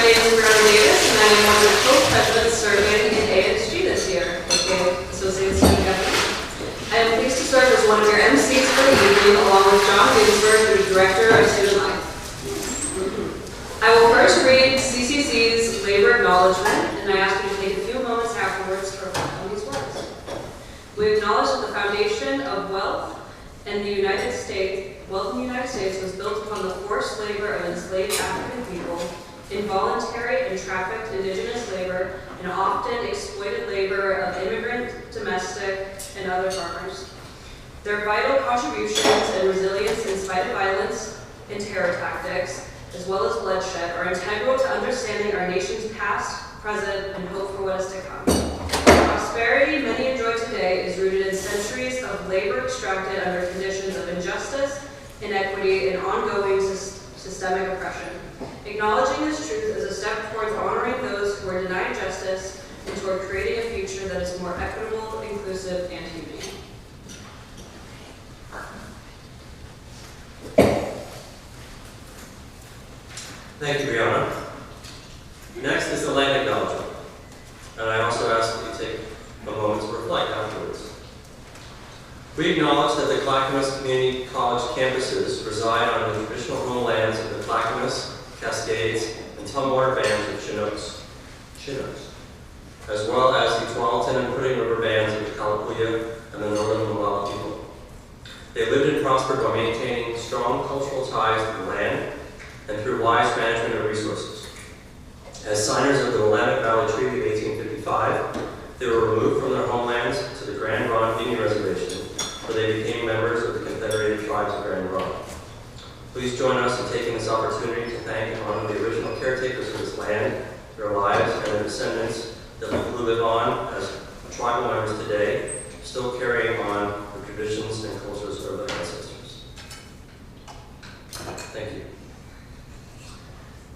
name is Brianna Davis, and I am one of the co-presidents serving in ASG this year, aka Associate Student Government. I am pleased to serve as one of your MCs for the evening, along with John Ginsberg, the Director of Student Life. I will first read CCC's labor acknowledgement, and I ask you to take a few moments afterwards to reflect on these words. We acknowledge that the foundation of wealth in the United States was built upon the forced labor of enslaved African people, involuntary and trafficked indigenous labor, and often exploited labor of immigrant, domestic, and other farmers. Their vital contributions and resilience in spite of violence and terror tactics, as well as bloodshed, are integral to understanding our nation's past, present, and hope for what is to come. The prosperity many enjoy today is rooted in centuries of labor extracted under conditions of injustice, inequity, and ongoing systemic oppression. Acknowledging this truth is a step towards honoring those who are denied justice and toward creating a future that is more equitable, inclusive, and humane. Thank you, Brianna. Next is the land acknowledgement, and I also ask that you take a moment to reflect afterwards. We acknowledge that the Clackamas Community College campuses reside on the traditional homelands of the Clackamas, Cascades, and Tumwater bands of Chinooks, as well as the Tualatin and Pudding River bands of the Kalapuya and the Northern Molalla people. They lived and prospered by maintaining strong cultural ties to the land and through wise management of resources. As signers of the Willamette Valley Treaty of 1855, they were removed from their homelands to the Grand Ronde Indian Reservation, where they became members of the Confederated Tribes of Grand Ronde. Please join us in taking this opportunity to thank and honor the original caretakers of this land, their lives, and their descendants that who live on as tribal members today, still carrying on the traditions and cultures of their ancestors. Thank you.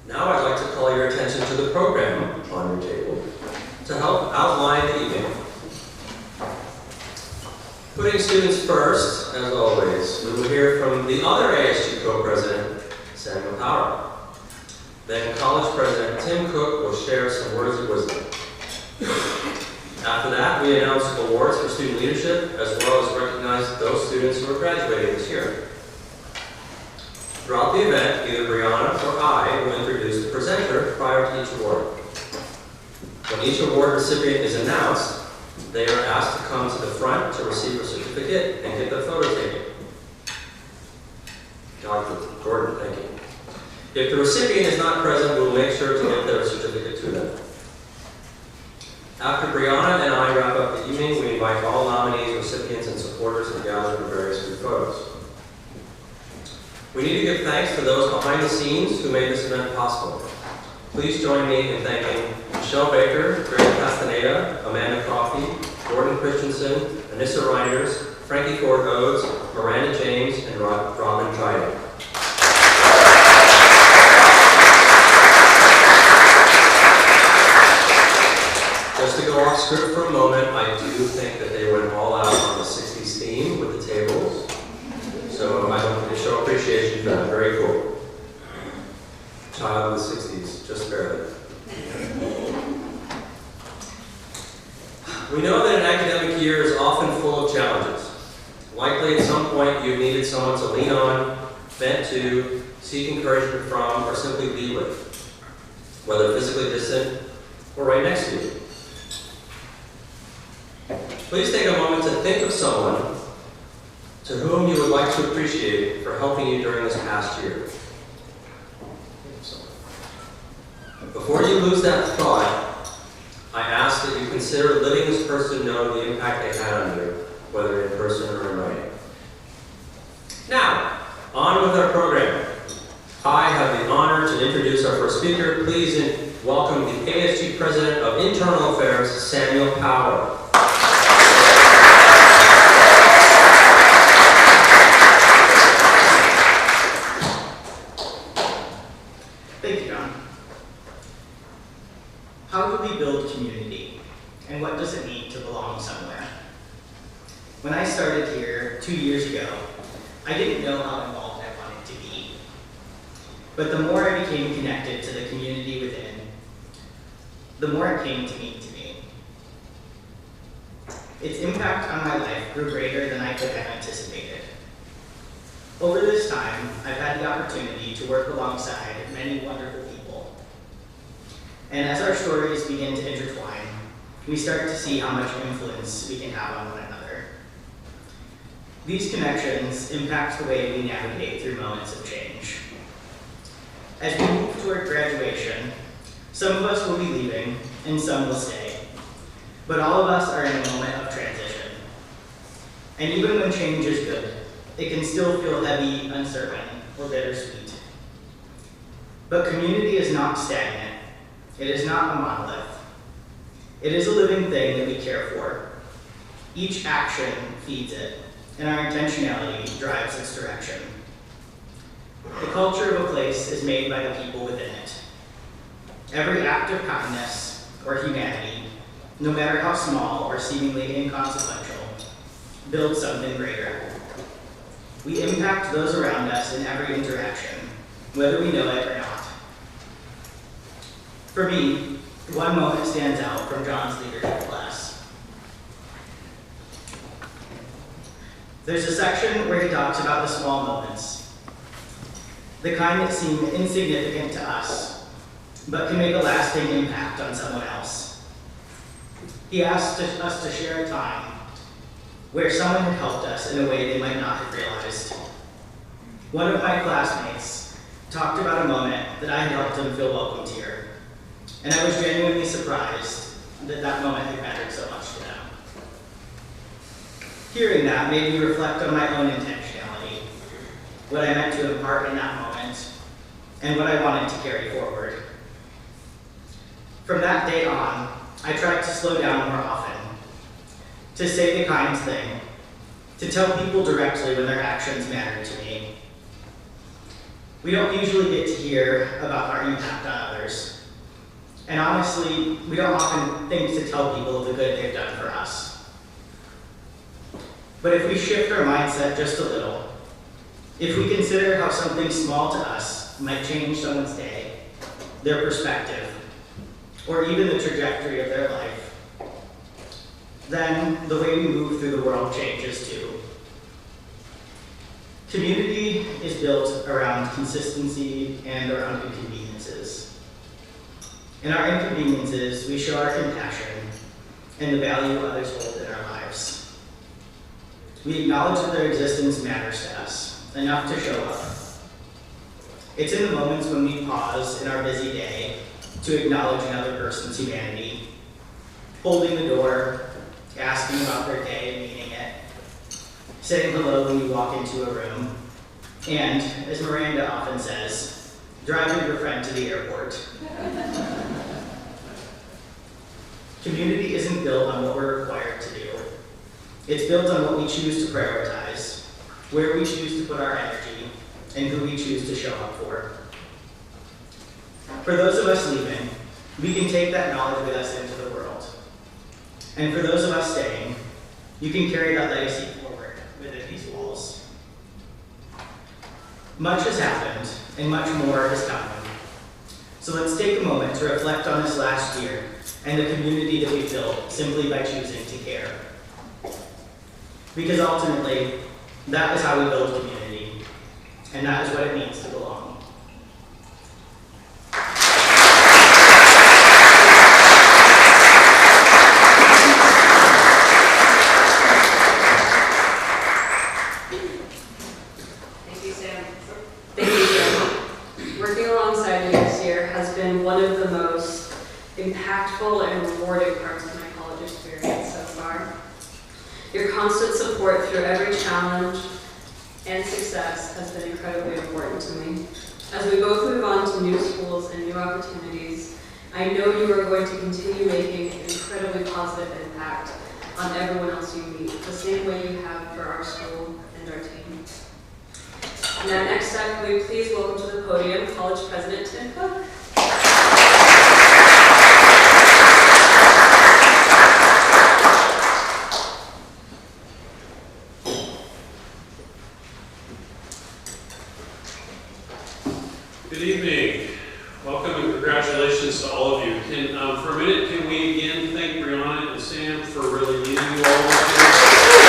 Now I'd like to call your attention to the program on your table to help outline the evening. Putting students first, as always, we will hear from the other ASG co-president, Samuel Power. Then College President Tim Cook will share some words of wisdom. After that, we announce awards for student leadership, as well as recognize those students who are graduating this year. Throughout the event, either Brianna or I will introduce the presenter prior to each award. When each award recipient is announced, they are asked to come to the front to receive a certificate and get their photo taken. Dr. Gordon, thank you. If the recipient is not present, we will make sure to get their certificate to them. After Brianna and I wrap up the evening, we invite all nominees, recipients, and supporters to gather for various group photos. We need to give thanks to those behind the scenes who made this event possible. Please join me in thanking Michelle Baker, Greg Castaneda, Amanda Coffey, Gordon Christensen, Anissa Reinders, Frankie Ford Oates, Miranda James, and Robin Dryden. Just to go off script for a moment, I do think that they went all out on the 60s theme with the tables. So I want to show appreciation for that. Very cool. Child of the 60s, just barely. We know that an academic year is often full of challenges. Likely at some point you've needed someone to lean on, vent to, seek encouragement from, or simply be with, whether physically distant or right next to you. Please take a moment to think of someone to whom you would like to appreciate for helping you during this past year. Before you lose that thought, I ask that you consider letting this person know the impact they had on you, whether in person or in writing. Now, on with our program. I have the honor to introduce our first speaker. Please welcome the ASG President of Internal Affairs, Samuel Power. Thank you, John. How do we build community, and what does it mean to belong somewhere? When I started here 2 years ago, I didn't know how involved I wanted to be. But the more I became connected to the community within, the more it came to mean to me. Its impact on my life grew greater than I could have anticipated. Over this time, I've had the opportunity to work alongside many wonderful people. And as our stories begin to intertwine, we start to see how much influence we can have on one another. These connections impact the way we navigate through moments of change. As we move toward graduation, some of us will be leaving and some will stay. But all of us are in a moment of transition. And even when change is good, it can still feel heavy, uncertain, or bittersweet. But community is not stagnant. It is not a monolith. It is a living thing that we care for. Each action feeds it, and our intentionality drives its direction. The culture of a place is made by the people within it. Every act of kindness or humanity, no matter how small or seemingly inconsequential, builds something greater. We impact those around us in every interaction, whether we know it or not. For me, one moment stands out from John's leadership class. There's a section where he talks about the small moments, the kind that seem insignificant to us, but can make a lasting impact on someone else. He asked us to share a time where someone had helped us in a way they might not have realized. One of my classmates talked about a moment that I had helped him feel welcomed here, and I was genuinely surprised that that moment had mattered so much to them. Hearing that made me reflect on my own intentionality, what I meant to impart in that moment, and what I wanted to carry forward. From that day on, I tried to slow down more often, to say the kind thing, to tell people directly when their actions matter to me. We don't usually get to hear about our impact on others. And honestly, we don't often think to tell people the good they've done for us. But if we shift our mindset just a little, if we consider how something small to us might change someone's day, their perspective, or even the trajectory of their life, then the way we move through the world changes too. Community is built around consistency and around inconveniences. In our inconveniences, we show our compassion and the value others hold in our lives. We acknowledge that their existence matters to us, enough to show up. It's in the moments when we pause in our busy day to acknowledge another person's humanity, holding the door, asking about their day and meaning it, saying hello when you walk into a room, and, as Miranda often says, driving your friend to the airport. Community isn't built on what we're required to do. It's built on what we choose to prioritize, where we choose to put our energy, and who we choose to show up for. For those of us leaving, we can take that knowledge with us into the world. And for those of us staying, you can carry that legacy forward within these walls. Much has happened, and much more is coming. So let's take a moment to reflect on this last year and the community that we've built simply by choosing to care. Because ultimately, that is how we build community, and that is what it means to belong. One of the most impactful and rewarding parts of my college experience so far. Your constant support through every challenge and success has been incredibly important to me. As we both move on to new schools and new opportunities, I know you are going to continue making an incredibly positive impact on everyone else you meet, the same way you have for our school and our team. Now, next up, will you please welcome to the podium College President Tim Cook. Good evening. Welcome and congratulations congratulations to all of you. For a minute, can we again thank Brianna and Sam for really leading you all this year?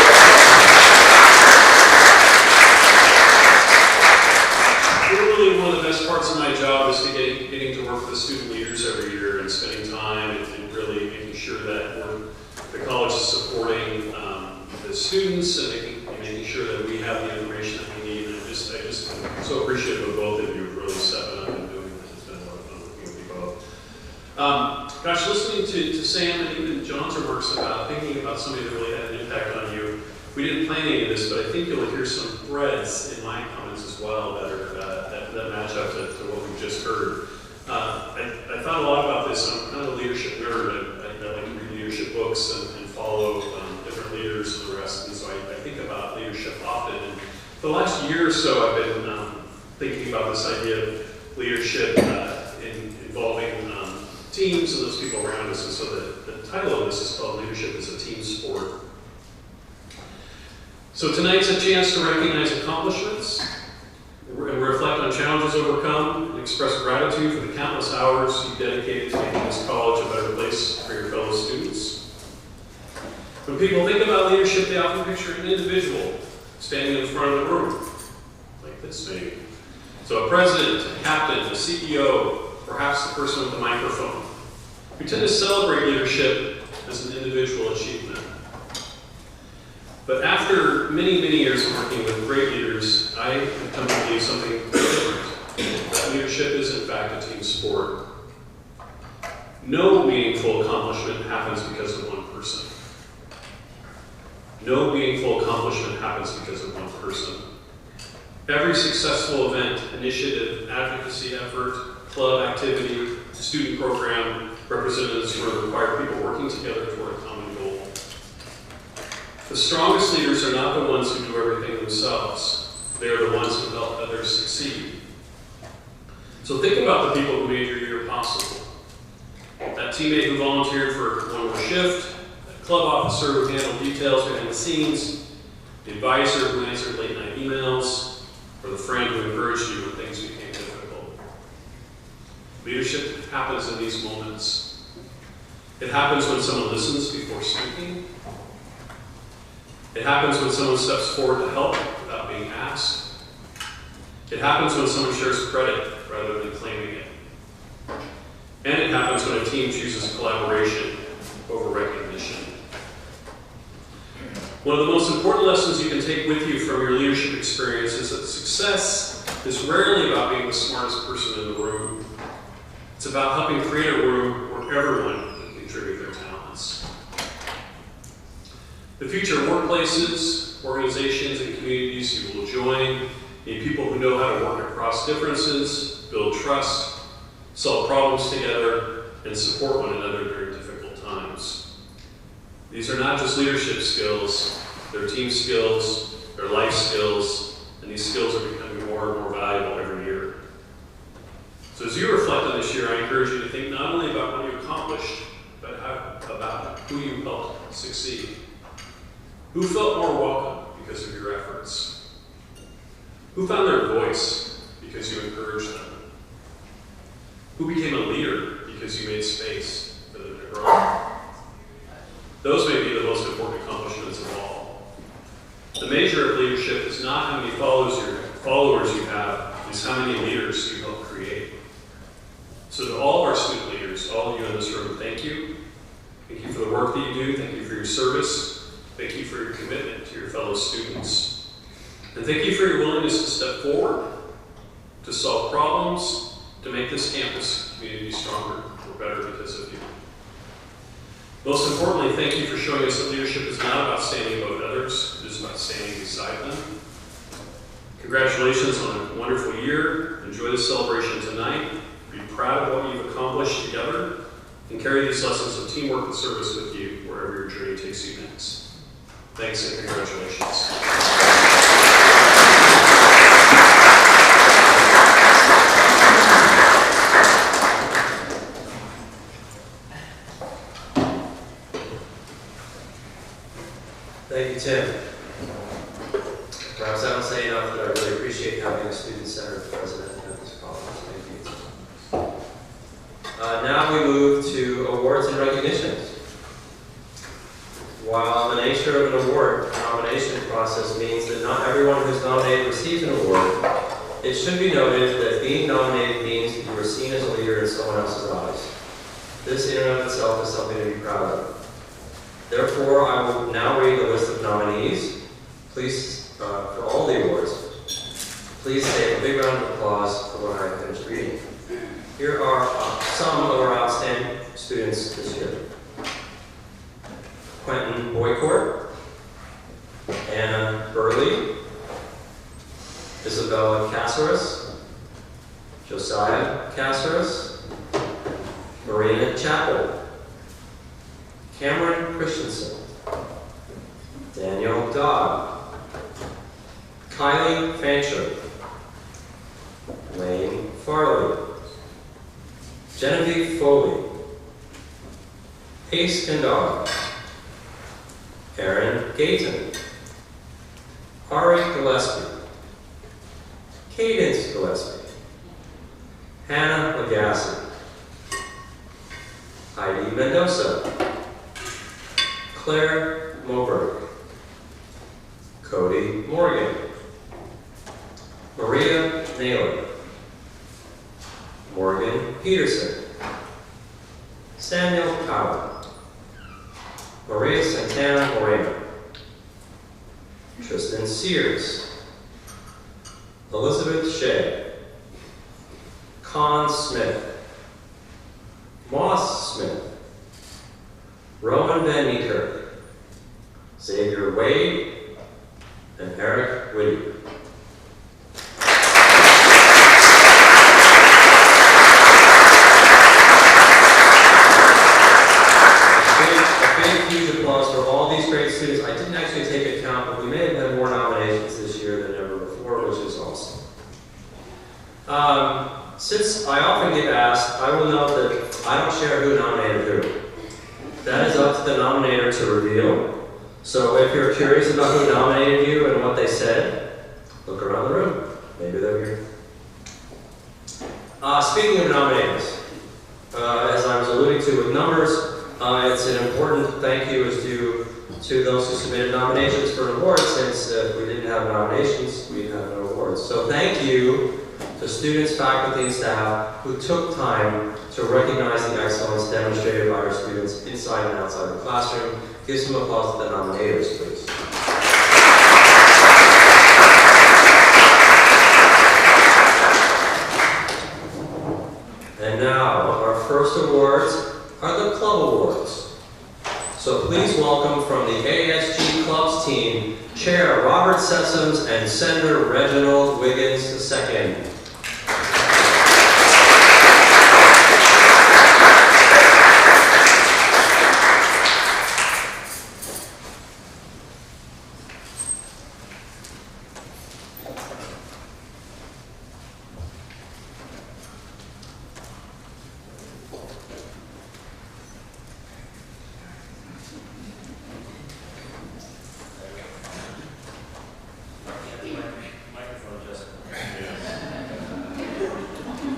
Really, one of the best parts of my job is getting to work with the student leaders every year and spending time and really making sure that the college is supporting the students and making sure that we have the information that we need. And I'm so appreciative of both of you for really stepping up and doing that. It's been a lot of fun working with you both. Gosh, listening to Sam and even John's remarks about thinking about somebody that really had an impact on you, we didn't plan any of this, but I think you'll hear some threads in my comments as well that match up to what we've just heard. I thought a lot about this. I'm kind of a leadership nerd. I like to read leadership books and follow different leaders and the rest, and so I think about leadership often. And for the last year or so, I've been thinking about this idea of leadership involving teams and those people around us, and so the title of this is called Leadership is a Team Sport. So tonight's a chance to recognize accomplishments and reflect on challenges overcome and express gratitude for the countless hours you've dedicated to making this college a better place for your fellow students. When people think about leadership, they often picture an individual standing in front of the room, like this maybe. So a president, a captain, a CEO, perhaps the person with the microphone. We tend to celebrate leadership as an individual achievement. But after many, many years of working with great leaders, I have come to believe something different. That leadership is, in fact, a team sport. No meaningful accomplishment happens because of one person. No meaningful accomplishment happens because of one person. Every successful event, initiative, advocacy effort, club activity, student program, representatives will require people working together toward a common goal. The strongest leaders are not the ones who do everything themselves. They are the ones who help others succeed. So think about the people who made your year possible. That teammate who volunteered for one more shift, that club officer who handled details behind the scenes, the advisor who answered late night emails, or the friend who encouraged you when things became difficult. Leadership happens in these moments. It happens when someone listens before speaking. It happens when someone steps forward to help without being asked. It happens when someone shares credit rather than claiming it. And it happens when a team chooses collaboration over recognition. One of the most important lessons you can take with you from your leadership experience is that success is rarely about being the smartest person in the room. It's about helping create a room where everyone can contribute their talents. The future workplaces, organizations, and communities you will join need people who know how to work across differences, build trust, solve problems together, and support one another during difficult times. These are not just leadership skills, they're team skills, they're life skills, and these skills are becoming more and more valuable every year. So as you reflect on this year, I encourage you to think not only about what you accomplished, but about who you helped succeed. Who felt more welcome because of your efforts? Who found their voice because you encouraged them? Who became a leader because you made space for them to grow? Those may be the most important accomplishments of all. The measure of leadership is not how many followers you have, it's how many leaders you help create. So to all of our student leaders, all of you in this room, thank you. Thank you for the work that you do. Thank you for your service. Thank you for your commitment to your fellow students. And thank you for your willingness to step forward, to solve problems, to make this campus community stronger or better because of you. Most importantly, thank you for showing us that leadership is not about standing above others, it is about standing beside them. Congratulations on a wonderful year. Enjoy the celebration tonight. Be proud of what you've accomplished together, and carry these lessons of teamwork and service with you wherever your journey takes you next. Thanks and congratulations. Thank you, Tim. Perhaps I don't say enough that I really appreciate having a student-centered president at this college. Thank you. Now we move to awards and recognitions. While the nature of an award nomination process means that not everyone who's nominated receives an award, it should be noted that being nominated means that you are seen as a leader in someone else's eyes. This in and of itself is something to be proud of. Therefore, I will now read the list of nominees. Please, for all the awards, please take a big round of applause for when I finish reading. Here are some of our outstanding students this year. Quentin Boycourt, Anna Burley, Isabella Caceres, Josiah Caceres, Marina Chappell, Cameron Christensen, Daniel Dodd, Kylie Fancher, Lane Farley, Genevieve Foley, Ace Kandar, Aaron Gayton, Ari Gillespie, Cadence Gillespie, Hannah Legassi, Heidi Mendoza, Claire Moberg, Cody Morgan, Maria Naylor, Morgan Peterson, Samuel Powell, Maria Santana Moreno, Tristan Sears, Elizabeth Shea, Con Smith, Moss Smith, Roman Van Meeker, Xavier Wade, and Eric Whitty. Huge applause for all these great students. I didn't actually take a count, but we may have had more nominations this year than ever before, which is awesome. Since I often get asked, I will note that I don't share who nominated who. That is up to the nominator to reveal. So if you're curious about who nominated you and what they said, look around the room. Maybe they're here. Speaking of nominators, as I was alluding to with numbers, it's an important thank you is due to those who submitted nominations for an award, since if we didn't have nominations, we'd have no awards. So thank you to students, faculty, and staff who took time to recognize the excellence demonstrated by our students inside and outside the classroom. Give some applause to the nominators, please. And now, our first awards are the Club Awards. So please welcome from the ASG Clubs team, Chair Robert Sessoms and Senator Reginald Wiggins II.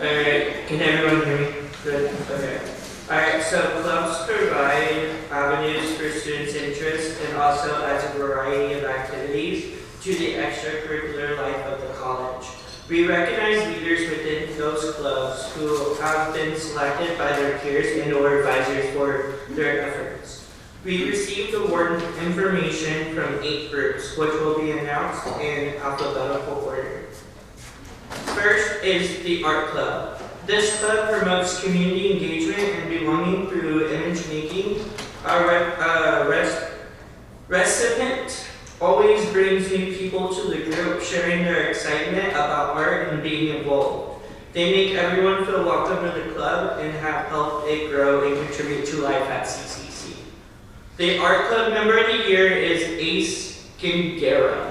Alright, can everyone hear me? Good? Okay. Alright, so clubs provide avenues for students' interest and also adds a variety of activities to the extracurricular life of the college. We recognize leaders within those clubs who have been selected by their peers and or advisors for their efforts. We received award information from 8 groups, which will be announced in alphabetical order. First is the Art Club. This club promotes community engagement and belonging through image making. Our recipient always brings new people to the group, sharing their excitement about art and being involved. They make everyone feel welcome to the club and have helped it grow and contribute to life at CCC. The Art Club member of the year is Ace Gingera.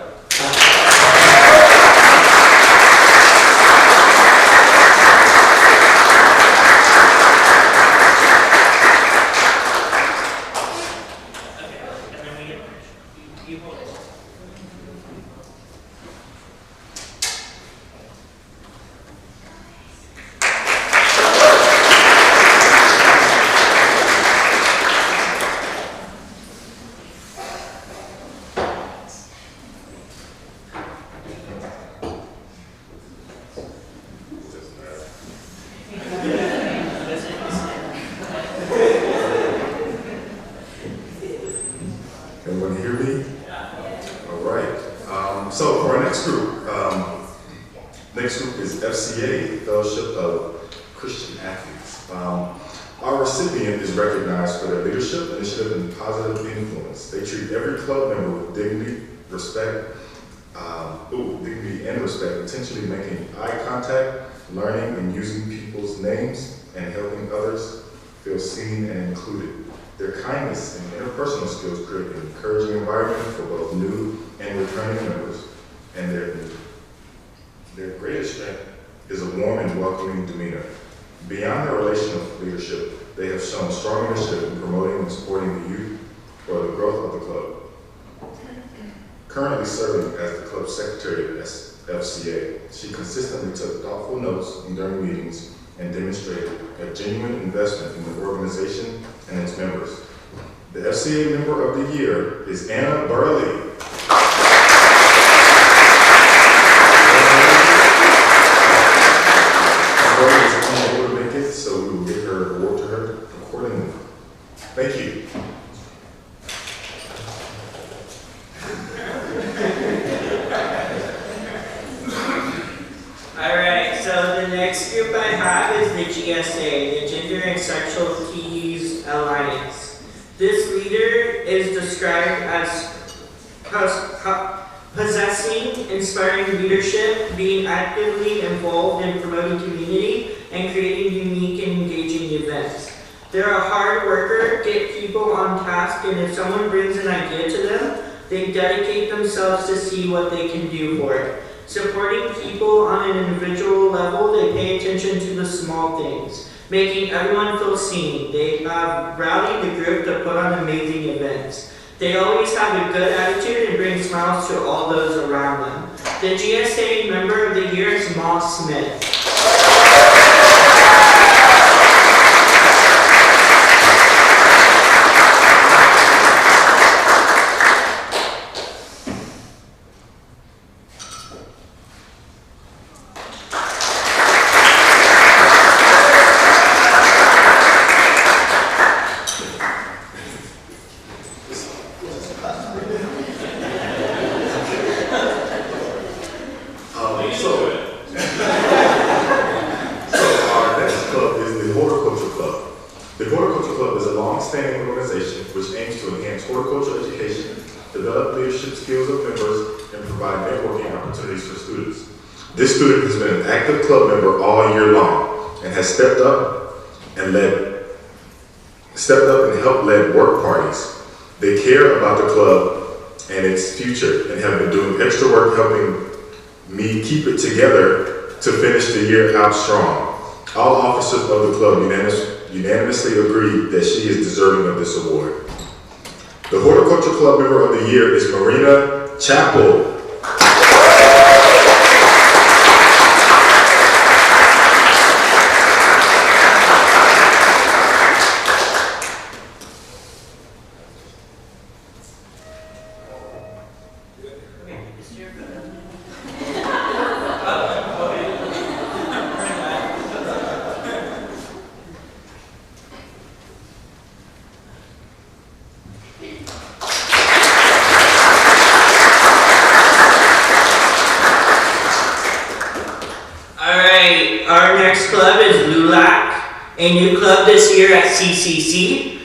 athletes. Our recipient is recognized for their leadership, initiative, and positive influence. They treat every club member with dignity, dignity and respect, intentionally making eye contact, learning and using people's names, and helping others feel seen and included. Their kindness and interpersonal skills create an encouraging environment for both new and returning members, and their greatest strength is a warm and welcoming demeanor. Beyond their relational leadership, they have shown strong initiative in promoting and supporting the youth for the growth of the club. Currently serving as the club secretary at FCA, she consistently took thoughtful notes during meetings and demonstrated a genuine investment in the organization and its members. The FCA Member of the Year is Anna Burley. Burley is unable to make it, so we will give her award to her accordingly. Thank you. Alright, so the next group I have is the GSA, the Gender and Sexualties Alliance. This leader is described as possessing inspiring leadership, being actively involved in promoting community, and creating unique and engaging events. They're a hard worker, get people on task, and if someone brings an idea to them, they dedicate themselves to see what they can do for it. Supporting people on an individual level, they pay attention to the small things, making everyone feel seen. They have rallied the group to put on amazing events. They always have a good attitude and bring smiles to all those around them. The GSA Member of the Year is Moss Smith. This student has been an active club member all year long and has stepped up and helped lead work parties. They care about the club and its future and have been doing extra work helping me keep it together to finish the year out strong. All officers of the club unanimously agreed that she is deserving of this award. The Horticulture Club Member of the Year is Marina Chappell. A new club this year at CCC.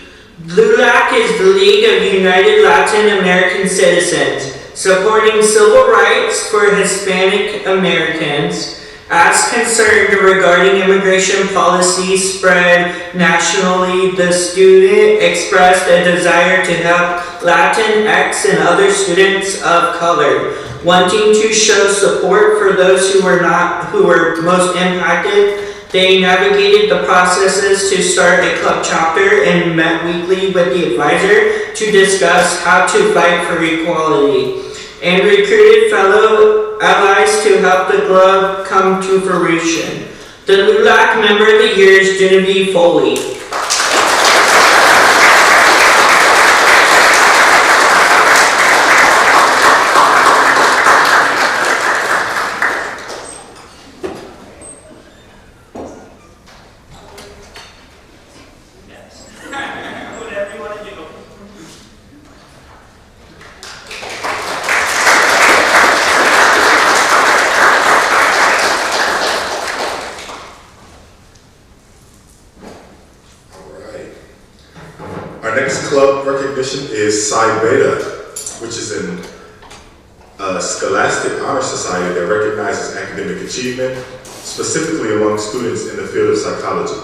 LULAC is the League of United Latin American Citizens, supporting civil rights for Hispanic Americans. As concerned regarding immigration policy spread nationally, the student expressed a desire to help Latinx and other students of color, wanting to show support for those who were most impacted. They navigated the processes to start a club chapter and met weekly with the advisor to discuss how to fight for equality, and recruited fellow allies to help the club come to fruition. The LULAC Member of the Year is Genevieve Foley. Our next club recognition is Psi Beta, which is an scholastic honor society that recognizes academic achievement, specifically among students in the field of psychology.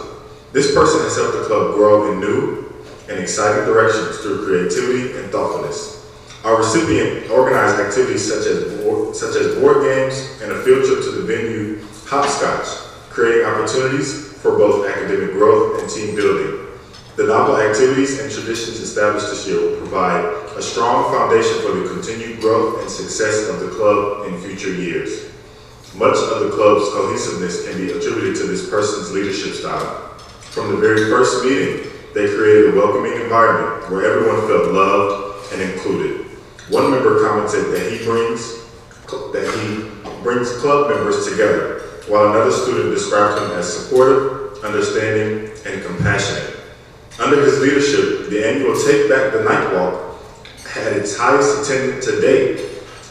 This person has helped the club grow in new and exciting directions through creativity and thoughtfulness. Our recipient organized activities such as board games and a field trip to the venue Hopscotch, creating opportunities for both academic growth and team building. The novel activities and traditions established this year will provide a strong foundation for the continued growth and success of the club in future years. Much of the club's cohesiveness can be attributed to this person's leadership style. From the very first meeting, they created a welcoming environment where everyone felt loved and included. One member commented that he brings club members together, while another student described him as supportive, understanding, and compassionate. Under his leadership, the annual Take Back the Night Walk had its highest attendance to date,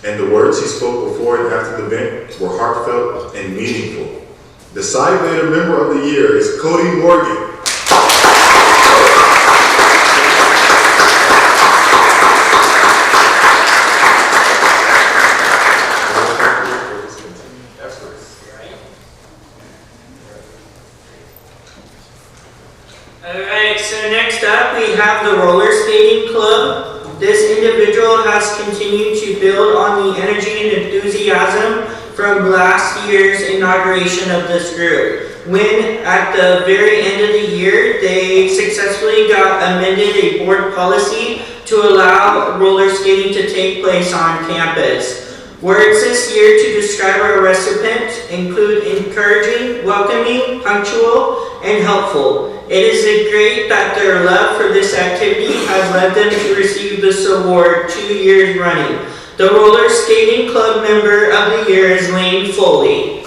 and the words he spoke before and after the event were heartfelt and meaningful. The Psi Beta Member of the Year is Cody Morgan. Alright, so next up we have the Roller Skating Club. This individual has continued to build on the energy and enthusiasm from last year's inauguration of this group, when at the very end of the year they successfully got amended a board policy to allow roller skating to take place on campus. Words this year to describe our recipient include encouraging, welcoming, punctual, and helpful. It is great that their love for this activity has led them to receive this award 2 years running. The Roller Skating Club Member of the Year is Lane Foley.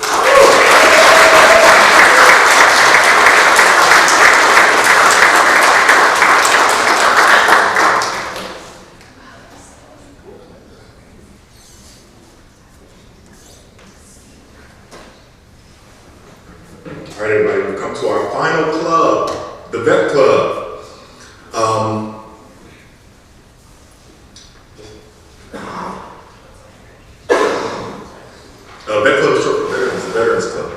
All right, everybody, we've come to our final club, the Vet Club. Vet Club is short for veterans, the Veterans Club.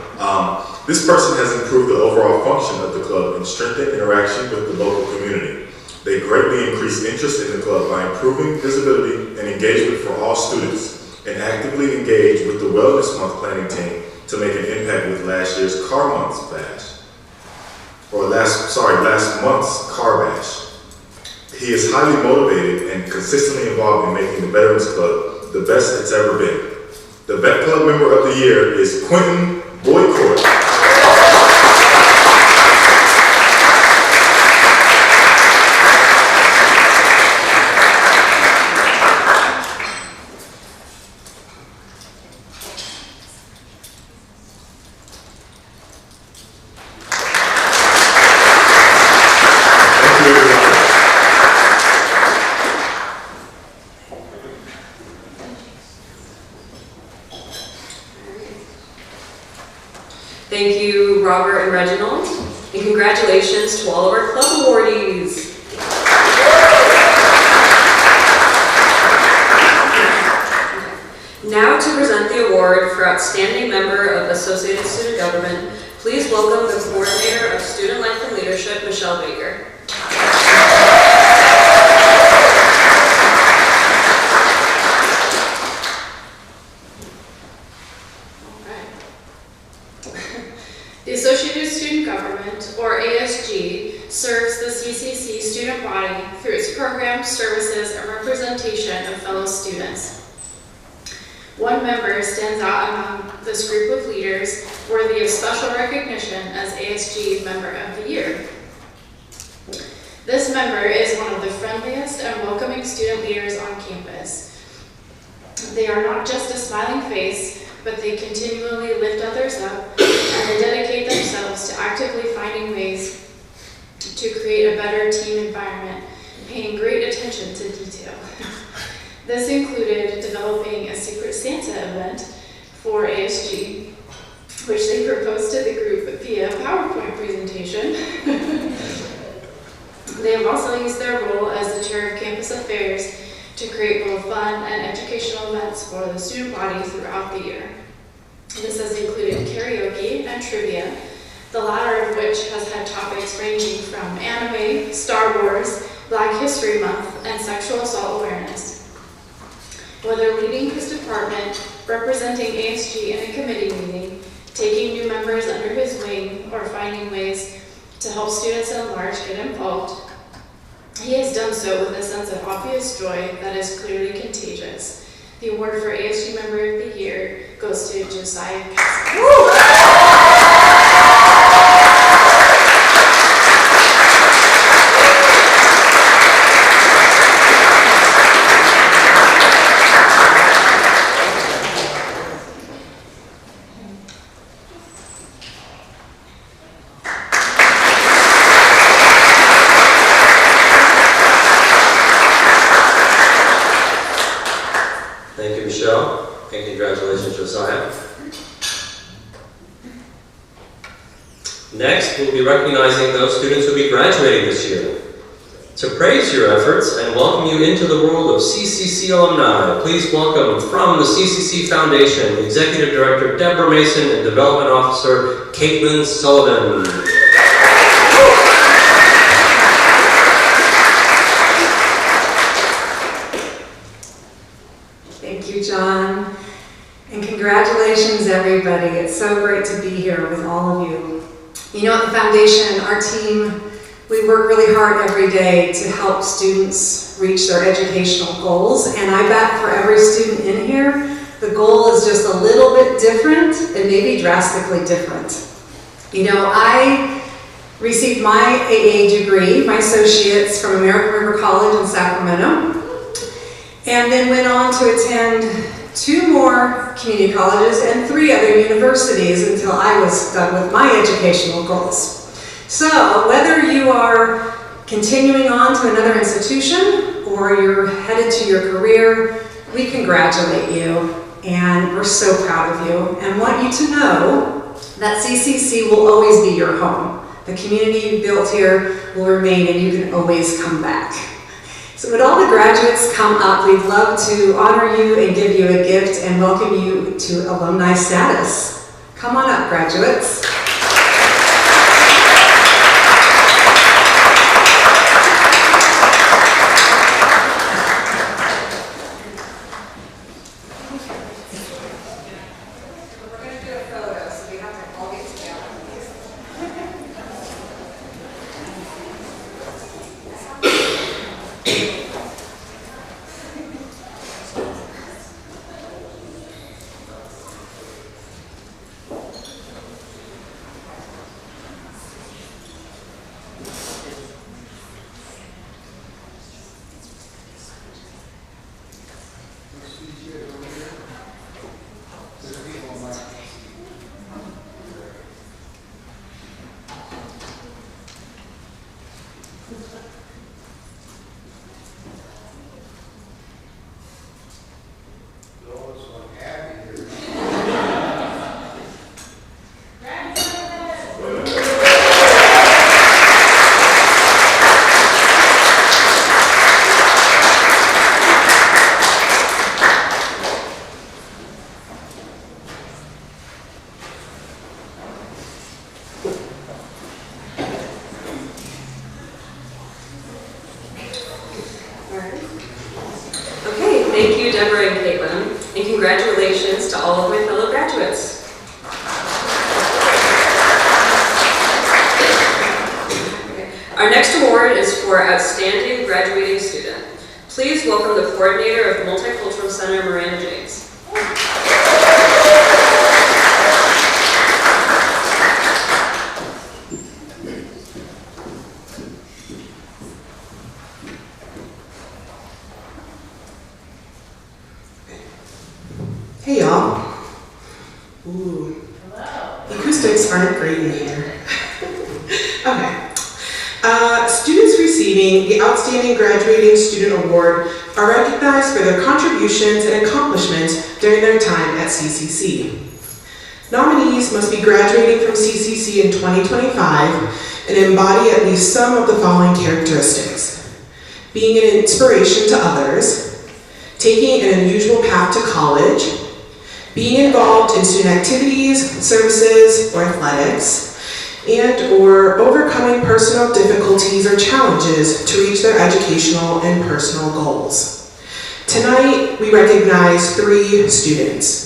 This person has improved the overall function of the club and strengthened interaction with the local community. They greatly increased interest in the club by improving visibility and engagement for all students, and actively engaged with the Wellness Month planning team to make an impact with last year's Car Month bash. Last month's Car Bash. He is highly motivated and consistently involved in making the Veterans Club the best it's ever been. The Vet Club Member of the Year is Quentin Boycourt. Thank you, Robert and Reginald, and congratulations to all of our club awardees. Now to present the award for Outstanding Member of Associated Student Government, please welcome the Coordinator of Student Life and Leadership, Michelle Baker. The Associated Student Government, or ASG, serves the CCC student body through its programs, services, and representation of fellow students. One member stands out among this group of leaders worthy of special recognition as ASG Member of the Year. This member is one of the friendliest and welcoming student leaders on campus. They are not just a smiling face, but they continually lift others up and they dedicate themselves to actively finding ways to create a better team environment, paying great attention to detail. This included developing a Secret Santa event for ASG, which they proposed to the group via PowerPoint presentation. They have also used their role as the chair of campus affairs to create both fun and educational events for the student body throughout the year. This has included karaoke and trivia, the latter of which has had topics ranging from anime, Star Wars, Black History Month, and sexual assault awareness. Whether leading his department, representing ASG in a committee meeting, taking new members under his wing, or finding ways to help students at large get involved, he has done so with a sense of obvious joy that is clearly contagious. The award for ASG Member of the Year goes to Josiah Cassidy. Thank you, Michelle, and congratulations, Josiah. Next, we'll be recognizing those students who will be graduating this year. To praise your efforts and welcome you into the world of CCC alumni, please welcome from the CCC Foundation, Executive Director Deborah Mason and Development Officer Caitlin Sullivan. Thank you, John. And congratulations, everybody. It's so great to be here with all of you. You know, at the Foundation, our team, we work really hard every day to help students reach their educational goals. And I bet for every student in here, the goal is just a little bit different and maybe drastically different. You know, I received my AA degree, my associates from American River College in Sacramento, and then went on to attend 2 more community colleges and 3 other universities until I was done with my educational goals. So whether you are continuing on to another institution or you're headed to your career, we congratulate you and we're so proud of you and want you to know that CCC will always be your home. The community you built here will remain and you can always come back. So would all the graduates come up? We'd love to honor you and give you a gift and welcome you to alumni status. Come on up, graduates. We're going to do a photo, so we have to all get together. Okay, thank you, Deborah and Caitlin, and congratulations to all of my fellow graduates. Okay. Our next award is for Outstanding Graduating Student. Please welcome the coordinator of the Multicultural Center, Miranda James. Hey y'all. Ooh. Hello. The acoustics aren't great in here. Okay. Students receiving the Outstanding Graduating Student Award are recognized for their contributions and accomplishments during their time at CCC. Nominees must be graduating from CCC in 2025 and embody at least some of the following characteristics: being an inspiration to others, taking an unusual path to college, being involved in student activities, services, or athletics, and/or overcoming personal difficulties or challenges to reach their educational and personal goals. Tonight, we recognize 3 students.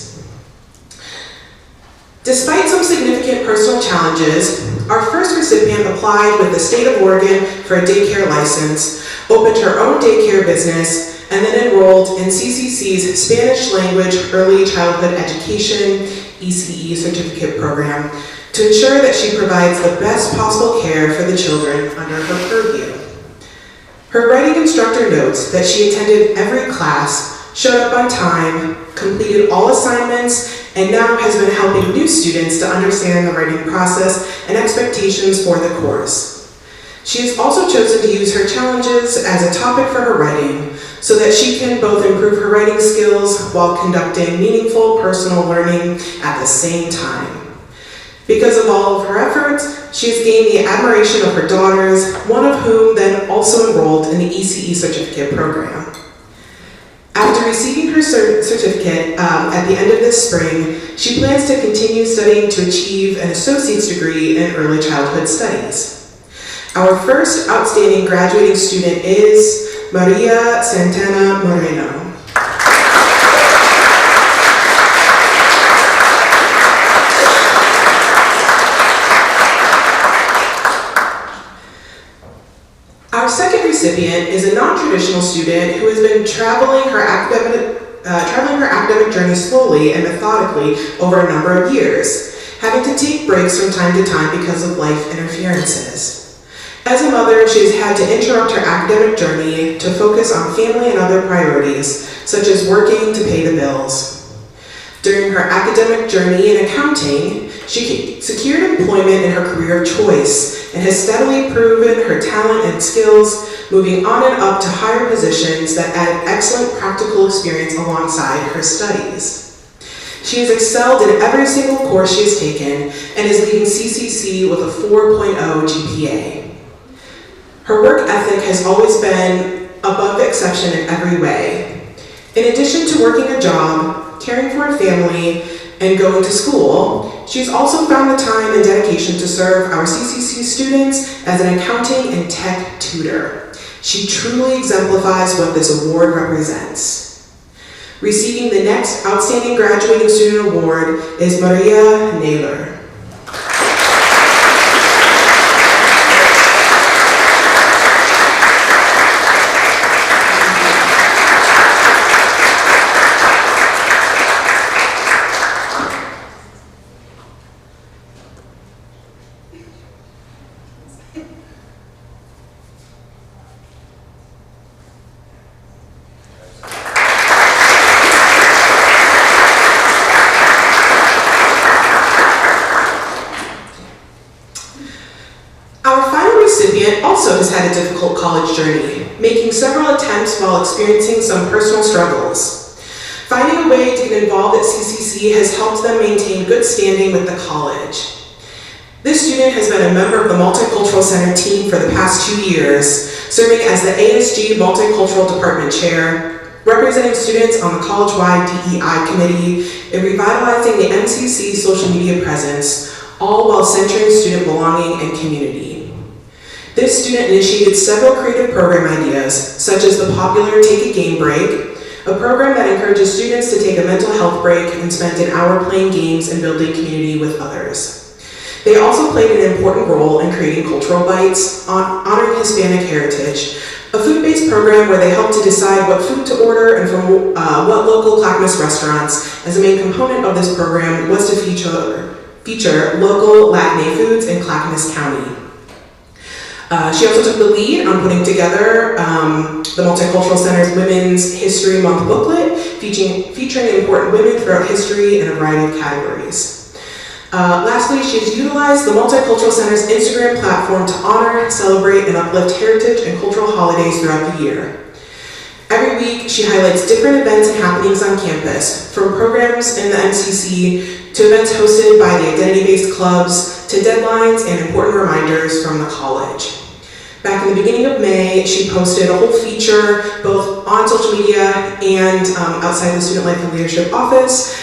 Despite some significant personal challenges, our first recipient applied with the state of Oregon for a daycare license, opened her own daycare business, and then enrolled in CCC's Spanish Language Early Childhood Education ECE certificate program to ensure that she provides the best possible care for the children under her purview. Her writing instructor notes that she attended every class, showed up on time, completed all assignments, and now has been helping new students to understand the writing process and expectations for the course. She has also chosen to use her challenges as a topic for her writing so that she can both improve her writing skills while conducting meaningful personal learning at the same time. Because of all of her efforts, she has gained the admiration of her daughters, one of whom then also enrolled in the ECE certificate program. After receiving her certificate at the end of this spring, she plans to continue studying to achieve an associate's degree in early childhood studies. Our first outstanding graduating student is Maria Santana Moreno. Our second recipient is a non-traditional student who has been traveling her academic journey slowly and methodically over a number of years, having to take breaks from time to time because of life interferences. As a mother, she has had to interrupt her academic journey to focus on family and other priorities, such as working to pay the bills. During her academic journey in accounting, she secured employment in her career of choice and has steadily proven her talent and skills, moving on and up to higher positions that added excellent practical experience alongside her studies. She has excelled in every single course she has taken and is leaving CCC with a 4.0 GPA. Her work ethic has always been above exception in every way. In addition to working a job, caring for a family, and going to school, she's also found the time and dedication to serve our CCC students as an accounting and tech tutor. She truly exemplifies what this award represents. Receiving the next Outstanding Graduating Student Award is Maria Naylor. Also has had a difficult college journey, making several attempts while experiencing some personal struggles. Finding a way to get involved at CCC has helped them maintain good standing with the college. This student has been a member of the Multicultural Center team for the past 2 years, serving as the ASG Multicultural Department Chair, representing students on the college-wide DEI committee, and revitalizing the MCC social media presence, all while centering student belonging and community. This student initiated several creative program ideas, such as the popular Take a Game Break, a program that encourages students to take a mental health break and spend an hour playing games and building community with others. They also played an important role in creating Cultural Bites, honoring Hispanic heritage, a food-based program where they helped to decide what food to order and from what local Clackamas restaurants, as a main component of this program was to feature local Latine foods in Clackamas County. She also took the lead on putting together the Multicultural Center's Women's History Month booklet, featuring important women throughout history in a variety of categories. Lastly, she has utilized the Multicultural Center's Instagram platform to honor, celebrate, and uplift heritage and cultural holidays throughout the year. Every week, she highlights different events and happenings on campus, from programs in the MCC to events hosted by the identity-based clubs, to deadlines and important reminders from the college. Back in the beginning of May, she posted a whole feature both on social media and outside the Student Life and Leadership Office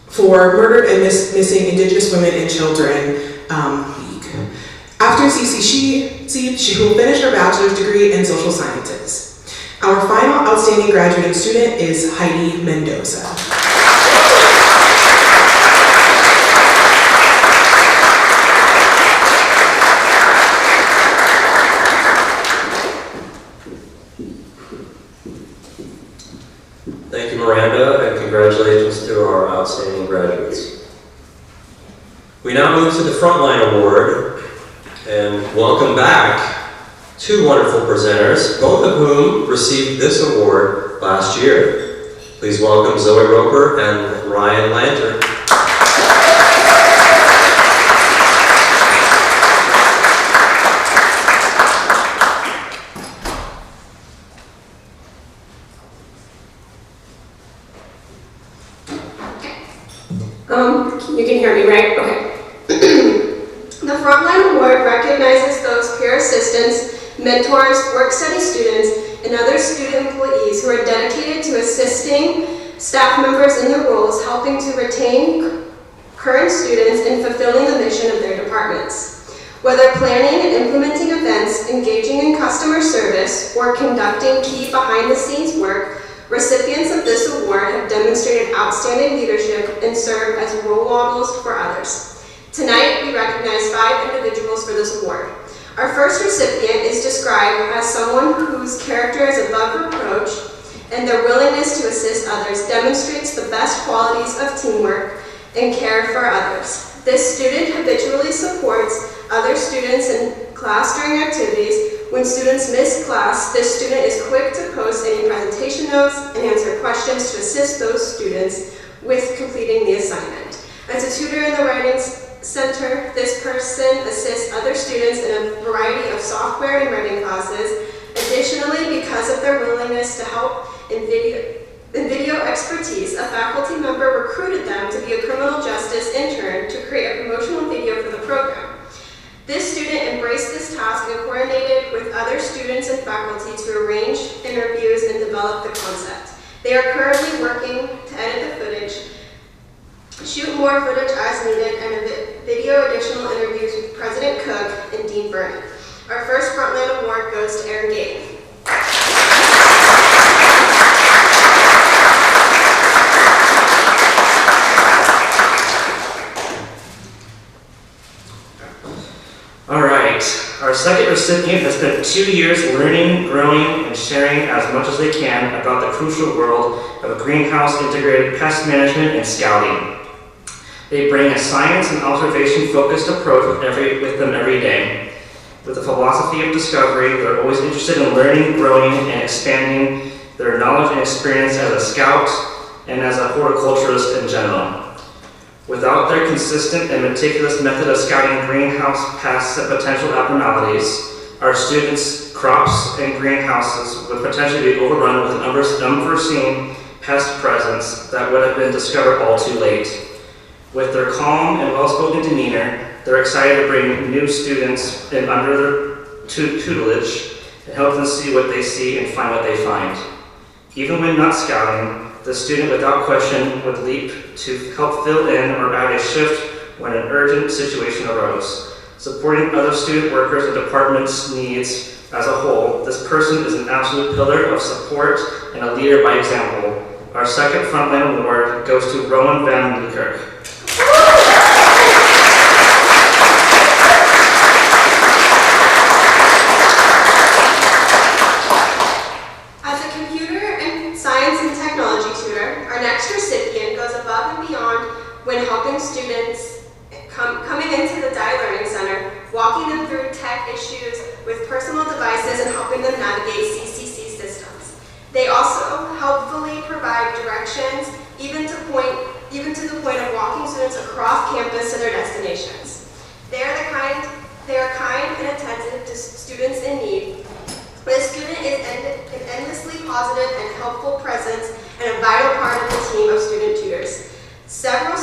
for Murdered and Missing Indigenous Women and Children Week. After CCC, she will finish her bachelor's degree in social sciences. Our final outstanding graduating student is Heidi Mendoza. Thank you, Miranda, and congratulations to our outstanding graduates. We now move to the Frontline Award, and welcome back two wonderful presenters, both of whom received this award last year. Please welcome Zoe Roper and Ryan Lantern. You can hear me, right? Okay. The Frontline Award recognizes those peer assistants, mentors, work-study students, and other student employees who are dedicated to assisting staff members in their roles, helping to retain current students and fulfilling the mission of their departments. Whether planning and implementing events, engaging in customer service, or conducting key behind-the-scenes work, recipients of this award have demonstrated outstanding leadership and serve as role models for others. Tonight, we recognize 5 individuals for this award. Our first recipient is described as someone whose character is above reproach, and their willingness to assist others demonstrates the best qualities of teamwork and care for others. This student habitually supports other students in class during activities. When students miss class, this student is quick to post any presentation notes and answer questions to assist those students with completing the assignment. As a tutor in the Writing Center, this person assists other students in a variety of software and writing classes. Additionally, because of their willingness to help in video expertise, a faculty member recruited them to be a criminal justice intern to create a promotional video for the program. This student embraced this task and coordinated with other students and faculty to arrange interviews and develop the concept. They are currently working to edit the footage, shoot more footage as needed, and video additional interviews with President Cook and Dean Vernon. Our first Frontline Award goes to Aaron Gate. All right, our second recipient has spent 2 years learning, growing, and sharing as much as they can about the crucial world of greenhouse integrated pest management and scouting. They bring a science and observation-focused approach with them every day. With a philosophy of discovery, they're always interested in learning, growing, and expanding their knowledge and experience as a scout and as a horticulturist in general. Without their consistent and meticulous method of scouting greenhouse pests and potential abnormalities, our students' crops and greenhouses would potentially be overrun with an unforeseen pest presence that would have been discovered all too late. With their calm and well-spoken demeanor, they're excited to bring new students in under their tutelage and help them see what they see and find what they find. Even when not scouting, the student without question would leap to help fill in or add a shift when an urgent situation arose. Supporting other student workers and departments' needs as a whole, this person is an absolute pillar of support and a leader by example. Our second Frontline Award goes to Rowan Van Leekirk. As a computer and science and technology tutor, our next recipient goes above and beyond when helping students coming into the Dye Learning Center, walking them through tech issues with personal devices and helping them navigate CCC systems. They also helpfully provide directions, even to the point of walking students across campus to their destinations. They are kind and attentive to students in need. This student is an endlessly positive and helpful presence and a vital part of the team of student tutors. Several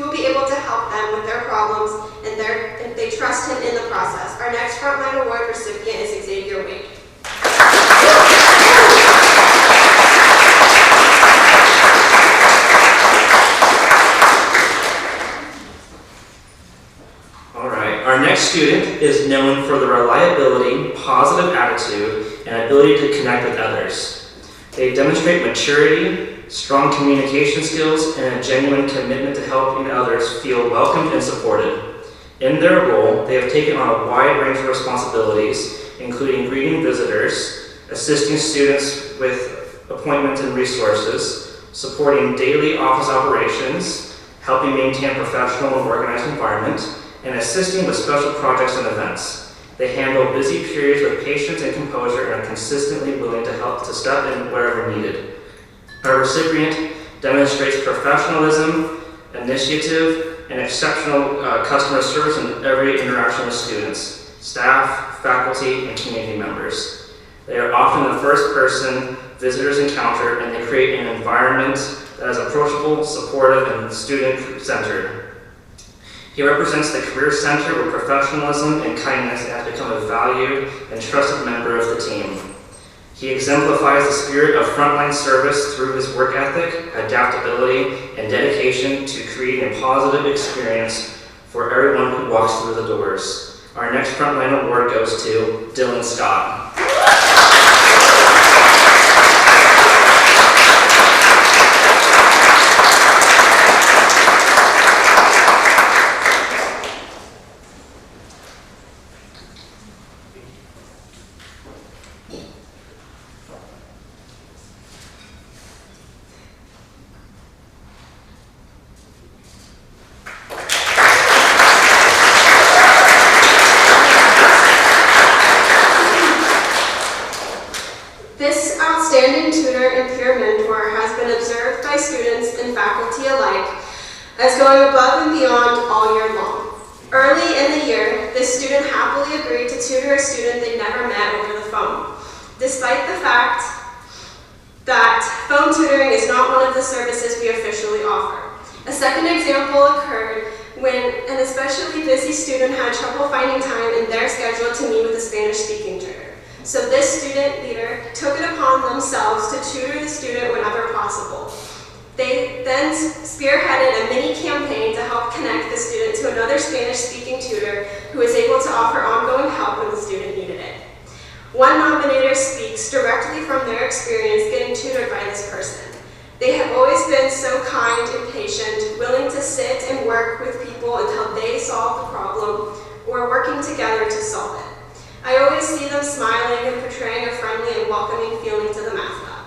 will be able to help them with their problems, and they trust him in the process. Our next Frontline Award recipient is Xavier Wade. Our next student is known for the reliability, positive attitude, and ability to connect with others. They demonstrate maturity, strong communication skills, and a genuine commitment to helping others feel welcomed and supported. In their role, they have taken on a wide range of responsibilities, including greeting visitors, assisting students with appointments and resources, supporting daily office operations, helping maintain a professional and organized environment, and assisting with special projects and events. They handle busy periods with patience and composure and are consistently willing to help to step in wherever needed. Our recipient demonstrates professionalism, initiative, and exceptional customer service in every interaction with students, staff, faculty, and community members. They are often the first person visitors encounter, and they create an environment that is approachable, supportive, and student-centered. He represents the Career Center where professionalism and kindness has become a valued and trusted member of the team. He exemplifies the spirit of frontline service through his work ethic, adaptability, and dedication to creating a positive experience for everyone who walks through the doors. Our next Frontline Award goes to Dylan Scott. as going above and beyond all year long. Early in the year, this student happily agreed to tutor a student they never met over the phone, despite the fact that phone tutoring is not one of the services we officially offer. A second example occurred when an especially busy student had trouble finding time in their schedule to meet with a Spanish-speaking tutor. So this student leader took it upon themselves to tutor the student whenever possible. They then spearheaded a mini campaign to help connect the student to another Spanish-speaking tutor who was able to offer ongoing help when the student needed it. One nominator speaks directly from their experience getting tutored by this person. They have always been so kind and patient, willing to sit and work with people until they solve the problem or working together to solve it. I always see them smiling and portraying a friendly and welcoming feeling to the math lab.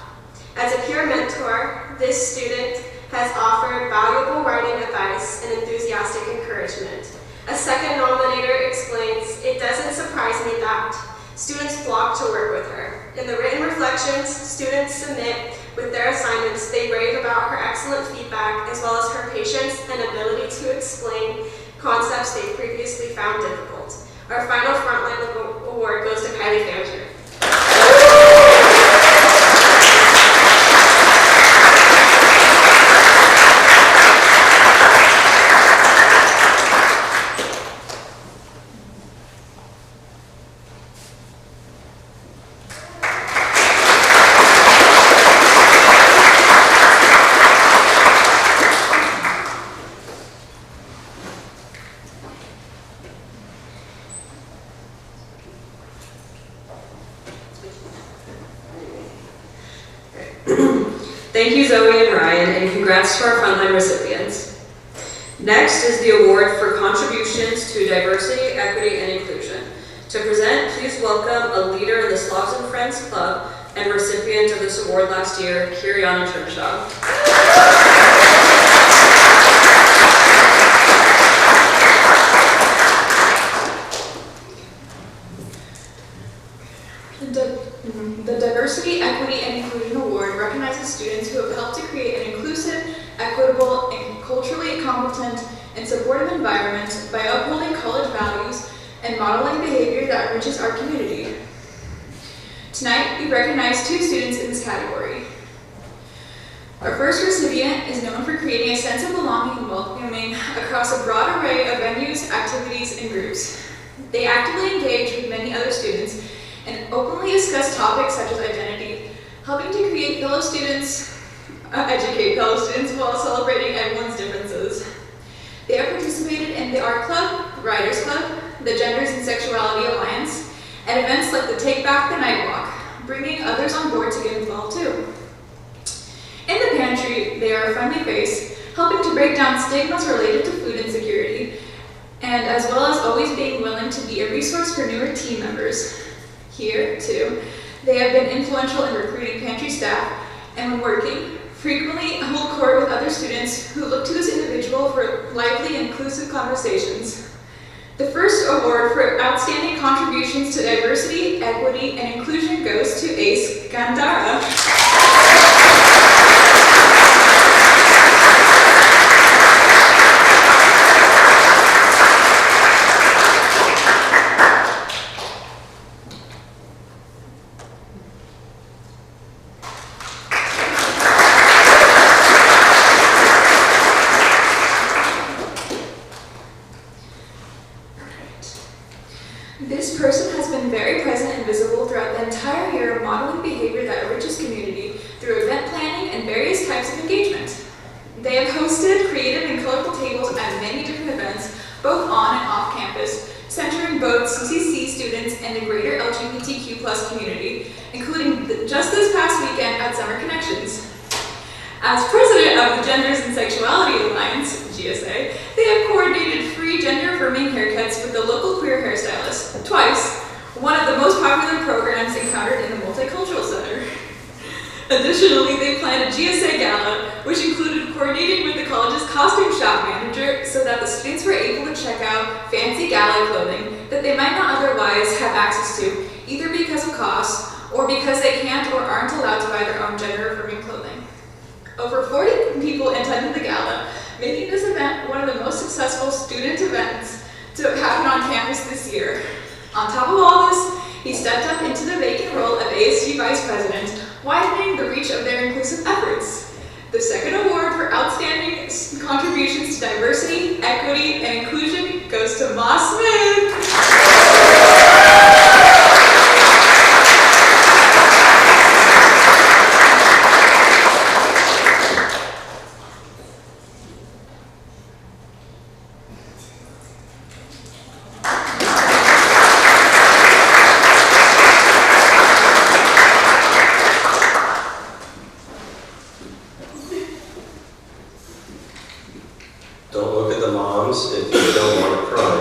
As a peer mentor, this student has offered valuable writing advice and enthusiastic encouragement. A second nominator explains, "It doesn't surprise me that students flock to work with her. In the written reflections students submit with their assignments, they rave about her excellent feedback as well as her patience and ability to explain concepts they previously found difficult." Our final Frontline Award goes to Kylie Fancher. Thank you, Zoe and Ryan, and congrats to our Frontline recipients. Next is the award for contributions to diversity, equity, and inclusion. To present, please welcome a leader in the Slavs and Friends Club and recipient of this award last year, Kiriana Trimshaw. The Diversity, Equity, and Inclusion Award recognizes students who have helped to create an inclusive, equitable, and culturally competent and supportive environment by upholding college values and modeling behavior that enriches our community. Tonight, we recognize two students in this category. Our first recipient is known for creating a sense of belonging and welcoming across a broad array of venues, activities, and groups. They actively engage with many other students and openly discuss topics such as identity, helping to educate fellow students while celebrating everyone's differences. They have participated in the Art Club, Writers Club, the Genders and Sexuality Alliance, and events like the Take Back the Night Walk, bringing others on board to get involved too. In the pantry, they are a friendly face, helping to break down stigmas related to food insecurity, and as well as always being willing to be a resource for newer team members. Here, too, they have been influential in recruiting pantry staff, and when working, frequently hold court with other students who look to this individual for lively, inclusive conversations. The first award for outstanding contributions to diversity, equity, and inclusion goes to Ace Gandara. This person has been very present and visible throughout the entire year, modeling behavior that enriches community through event planning and various types of engagement. They have hosted creative and colorful tables at many different events, both on and off campus, centering both CCC students and the greater LGBTQ+ community, including just this past weekend at Summer Connections. As president of the Genders and Sexuality Alliance, GSA, they have coordinated free gender-affirming haircuts with the local queer hairstylist twice, one of the most popular programs encountered in the Multicultural Center. Additionally, they planned a GSA gala, which included coordinating with the college's costume shop manager so that the students were able to check out fancy gala clothing that they might not otherwise have access to, either because of cost or because they can't or aren't allowed to buy their own gender-affirming clothing. Over 40 people attended the gala, making this event one of the most successful student events to happen on campus this year. On top of all this, he stepped up into the vacant role of ASG Vice President, widening the reach of their inclusive efforts. The second award for outstanding contributions to diversity, equity, and inclusion goes to Moss Smith. Don't look at the moms if you don't want to cry.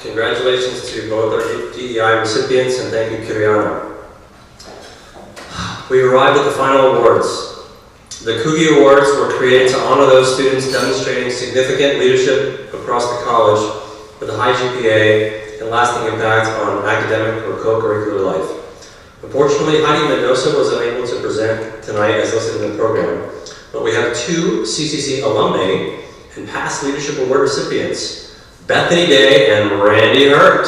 Congratulations to both our DEI recipients, and thank you, Kiriana. We arrived at the final awards. The Coogie Awards were created to honor those students demonstrating significant leadership across the college with a high GPA and lasting impact on academic or co-curricular life. Unfortunately, Heidi Mendoza was unable to present tonight as listed in the program, but we have two CCC alumni and past leadership award recipients, Bethany Day and Randy Hurt.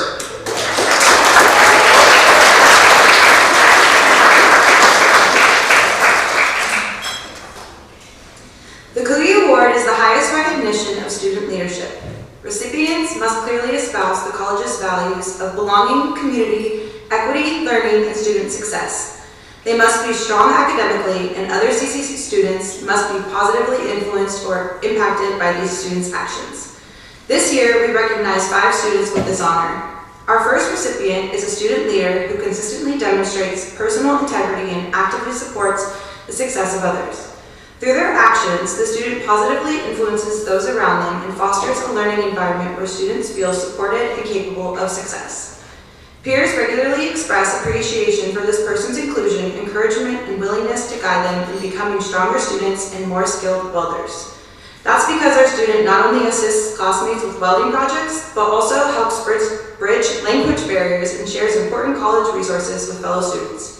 The Coogie Award is the highest recognition of student leadership. Recipients must clearly espouse the college's values of belonging, community, equity, learning, and student success. They must be strong academically, and other CCC students must be positively influenced or impacted by these students' actions. This year, we recognize 5 students with this honor. Our first recipient is a student leader who consistently demonstrates personal integrity and actively supports the success of others. Through their actions, the student positively influences those around them and fosters a learning environment where students feel supported and capable of success. Peers regularly express appreciation for this person's inclusion, encouragement, and willingness to guide them in becoming stronger students and more skilled builders. That's because our student not only assists classmates with welding projects, but also helps bridge language barriers and shares important college resources with fellow students.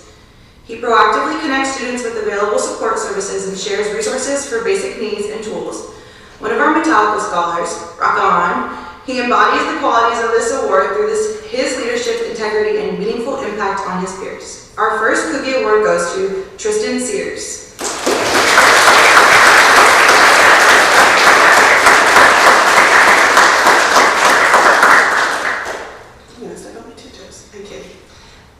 He proactively connects students with available support services and shares resources for basic needs and tools. One of our Metallica scholars, Rock On, he embodies the qualities of this award through his leadership and integrity, and meaningful impact on his peers. Our first Cookie Award goes to Tristan Sears.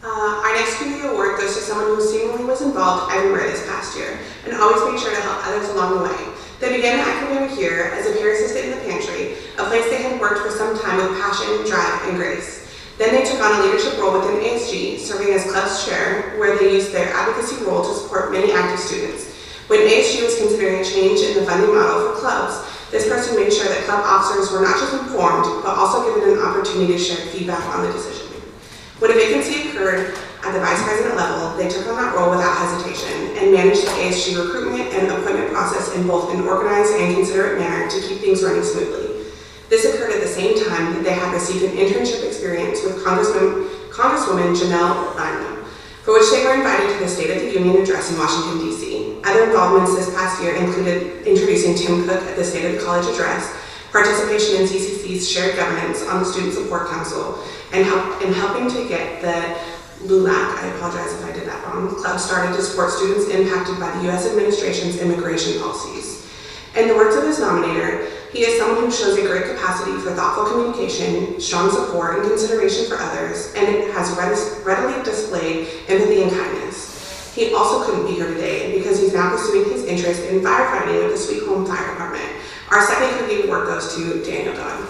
Our next Cookie Award goes to someone who seemingly was involved everywhere this past year and always made sure to help others along the way. They began their academic year as a peer assistant in the pantry, a place they had worked for some time with passion, drive, and grace. Then they took on a leadership role within ASG, serving as club's chair, where they used their advocacy role to support many active students. When ASG was considering a change in the funding model for clubs, this person made sure that club officers were not just informed, but also given an opportunity to share feedback on the decision. When a vacancy occurred at the vice president level, they took on that role without hesitation and managed the ASG recruitment and appointment process in both an organized and considerate manner to keep things running smoothly. This occurred at the same time that they had received an internship experience with Congresswoman Janelle Bynum, for which they were invited to the State of the Union address in Washington, D.C. Other involvements this past year included introducing Tim Cook at the State of the College address, participation in CCC's shared governance on the Student Support Council, and helping to get the LULAC, I apologize if I did that wrong, club started to support students impacted by the U.S. administration's immigration policies. In the words of his nominator, he is someone who shows a great capacity for thoughtful communication, strong support and consideration for others, and has readily displayed empathy and kindness. He also couldn't be here today because he's now pursuing his interest in firefighting with the Sweet Home Fire Department. Our second Cookie Award goes to Daniel Dunn.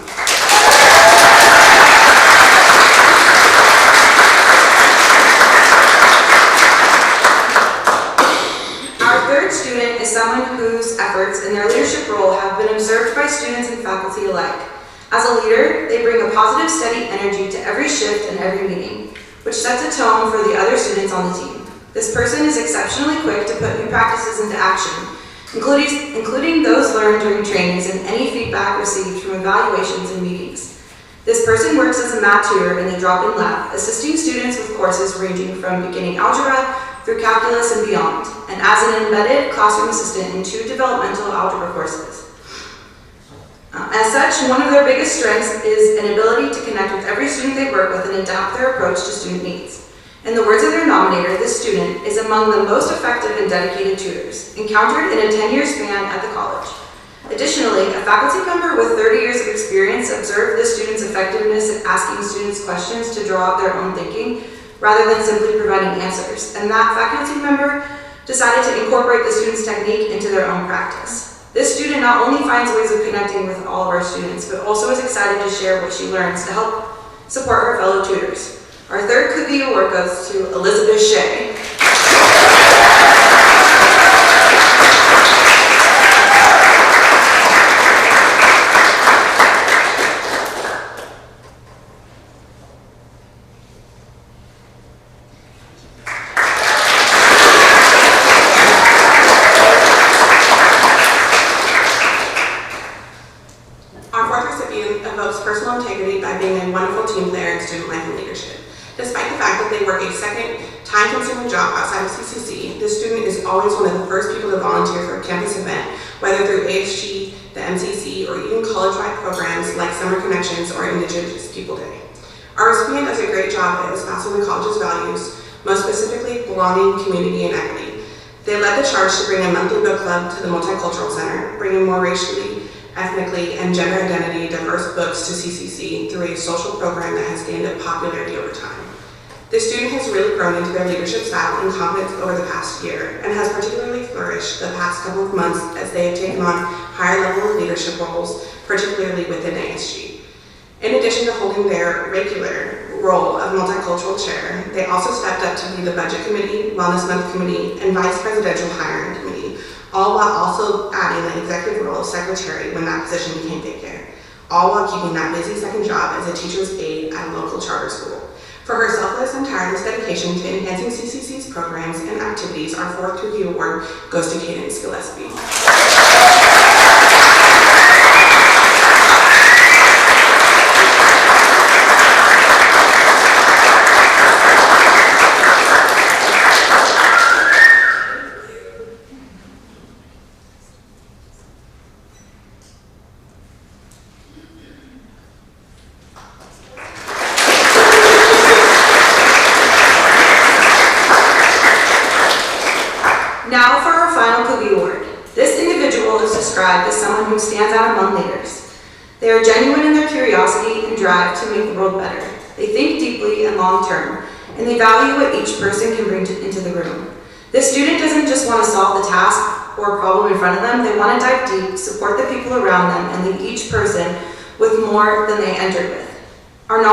Our third student is someone whose efforts in their leadership role have been observed by students and faculty alike. As a leader, they bring a positive, steady energy to every shift and every meeting, which sets a tone for the other students on the team. This person is exceptionally quick to put new practices into action, including those learned during trainings and any feedback received from evaluations and meetings. This person works as a math tutor in the drop-in lab, assisting students with courses ranging from beginning algebra through calculus and beyond, and as an embedded classroom assistant in 2 developmental algebra courses. As such, one of their biggest strengths is an ability to connect with every student they work with and adapt their approach to student needs. In the words of their nominator, this student is among the most effective and dedicated tutors, encountered in a 10-year span at the college. Additionally, a faculty member with 30 years of experience observed this student's effectiveness at asking students questions to draw out their own thinking, rather than simply providing answers, and that faculty member decided to incorporate the student's technique into their own practice. This student not only finds ways of connecting with all of our students, but also is excited to share what she learns to help support her fellow tutors. Our third Cookie Award goes to Elizabeth Shea. Our fourth recipient evokes personal integrity by being a wonderful team player in student life and leadership. Despite the fact that they work a second, time-consuming job outside of CCC, this student is always one of the first people to volunteer for a campus event, whether through ASG, the MCC, or even college-wide programs like Summer Connections or Indigenous People Day. Our recipient does a great job at espousing the college's values, most specifically belonging, community, and equity. They led the charge to bring a monthly book club to the Multicultural Center, bringing more racially, ethnically, and gender identity diverse books to CCC through a social program that has gained popularity over time. This student has really grown into their leadership style and confidence over the past year, and has particularly flourished the past couple of months as they have taken on higher level leadership roles, particularly within ASG. In addition to holding their regular role of multicultural chair, they also stepped up to lead the Budget Committee, Wellness Month Committee, and Vice Presidential Hiring Committee, all while also adding the executive role of secretary when that position became vacant, all while keeping that busy second job as a teacher's aide at a local charter school. For her selfless and tireless dedication to enhancing CCC's programs and activities, our fourth Cookie Award goes to Cadence Gillespie. described as someone who stands out among leaders. They are genuine in their curiosity and drive to make the world better. They think deeply and long-term, and they value what each person can bring into the room. This student doesn't just want to solve the task or problem in front of them, they want to dive deep, support the people around them, and leave each person with more than they entered with. One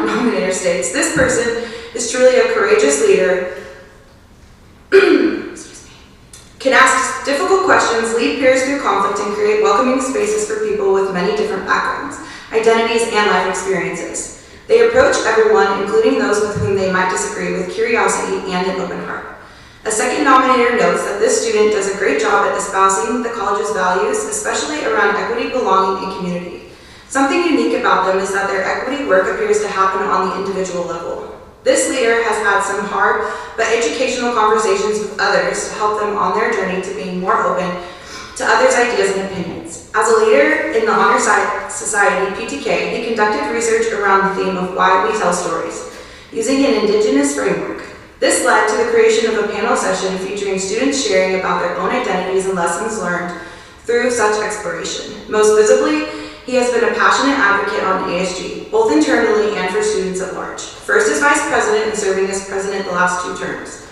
nominator states, "This person is truly a courageous leader, can ask difficult questions, lead peers through conflict, and create welcoming spaces for people with many different backgrounds, identities, and life experiences. They approach everyone, including those with whom they might disagree, with curiosity and an open heart." A second nominator notes that this student does a great job at espousing the college's values, especially around equity, belonging, and community. Something unique about them is that their equity work appears to happen on the individual level. This leader has had some hard but educational conversations with others to help them on their journey to being more open to others' ideas and opinions. As a leader in the Honor Society, PTK, he conducted research around the theme of why we tell stories, using an Indigenous framework. This led to the creation of a panel session featuring students sharing about their own identities and lessons learned through such exploration. Most visibly, he has been a passionate advocate on ASG, both internally and for students at large. First as vice president and serving as president the last 2 terms.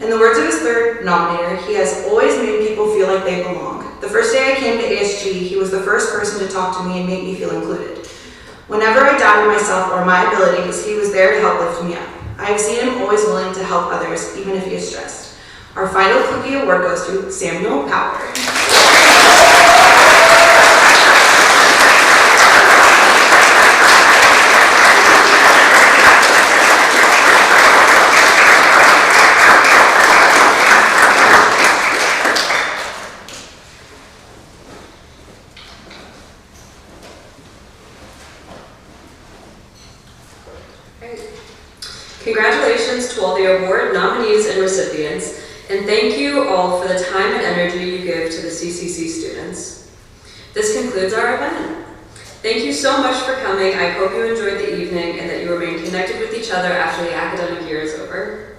In the words of his third nominator, he has always made people feel like they belong. The first day I came to ASG, he was the first person to talk to me and make me feel included. Whenever I doubted myself or my abilities, he was there to help lift me up. I have seen him always willing to help others, even if he is stressed. Our final Kluge Award goes to Samuel Power. Congratulations to all the award nominees and recipients, and thank you all for the time and energy you give to the CCC students. This concludes our event. Thank you so much for coming. I hope you enjoyed the evening and that you remain connected with each other after the academic year is over.